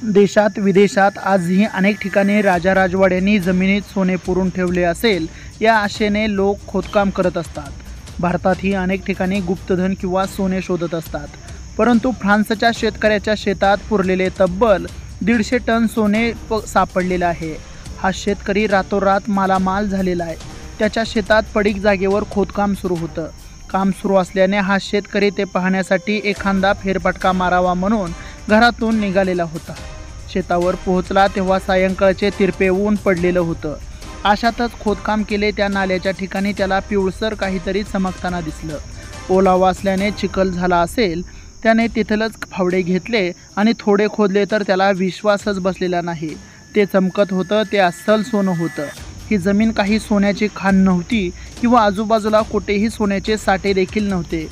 देशात विदेशात आजही अनेक ठिकाणी राजा राजवाड्यांनी जमिनीत सोने पुरून ठेवले असेल या आशेने लोक खोदकाम करत असतात. भारतातही अनेक ठिकाणी गुप्तधन किंवा सोने शोधत असतात. परंतु फ्रान्सच्या शेतकऱ्याच्या शेतात पुरलेले तब्बल 150 टन सोने सापडलेलं आहे. हा शेतकरी रातोरात मालामाल झालेला आहे. त्याच्या शेतात पडीक जागेवर खोदकाम सुरू होतं. काम सुरू असल्याने हा शेतकरी ते पाहण्यासाठी एखादा फेरफटका मारावा म्हणून घरातून निघालेला होता. शेतावर पोहोचला तेव्हा सायंकाळचे तिरपे ऊन पडलेलं होतं. अशातच खोदकाम केले त्या नाल्याच्या ठिकाणी त्याला पिवळसर काहीतरी चमकताना दिसलं. ओलावा असल्याने चिखल झाला असेल. त्याने तिथलंच फावडे घेतले आणि थोडे खोदले तर त्याला विश्वासच बसलेला नाही. ते चमकत होतं ते अस्सल सोनं होतं. ही जमीन काही सोन्याची खाण नव्हती किंवा आजूबाजूला कुठेही सोन्याचे साठे देखील नव्हते.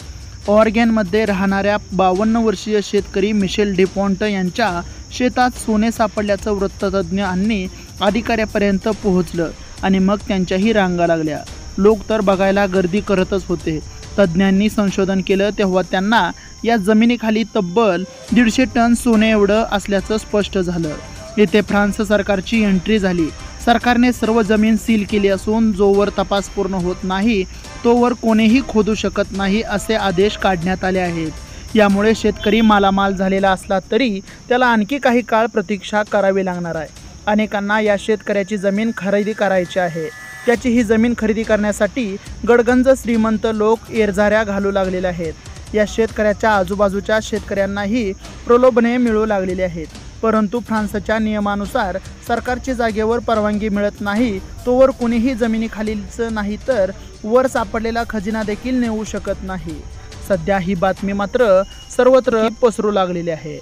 ऑर्गेनमध्ये राहणाऱ्या 52 वर्षीय शेतकरी मिशेल डिपॉन्ट यांच्या शेतात सोने सापडल्याचं वृत्त तज्ज्ञांनी अधिकाऱ्यापर्यंत पोहोचलं आणि मग त्यांच्याही रांगा लागल्या. लोक तर बघायला गर्दी करतच होते. तज्ज्ञांनी संशोधन केलं तेव्हा त्यांना या जमिनीखाली तब्बल 150 टन सोने एवढं असल्याचं स्पष्ट झालं. येथे फ्रान्स सरकारची एंट्री झाली. सरकारने सर्व जमीन सील केली असून जोवर तपास पूर्ण होत नाही तोवर कोणीही खोदू शकत नाही असे आदेश काढण्यात आले आहेत. यामुळे शेतकरी मालामाल झालेला असला तरी त्याला आणखी काही काळ प्रतीक्षा करावी लागणार आहे. अनेकांना या शेतकऱ्याची जमीन खरेदी करायची आहे. त्याची ही जमीन खरेदी करण्यासाठी गडगंज श्रीमंत लोक एरझाऱ्या घालू लागलेले आहेत. या शेतकऱ्याच्या आजूबाजूच्या शेतकऱ्यांनाही प्रलोभने मिळू लागलेली आहेत. परंतु फ्रान्सच्या नियमानुसार सरकारची जागेवर परवानगी मिळत नाही तोवर कोणीही जमिनीखालीचं नाही तर वर सापडलेला खजिना देखील नेऊ शकत नाही. सध्या ही बातमी मात्र सर्वत्र पसरू लागलेली आहे.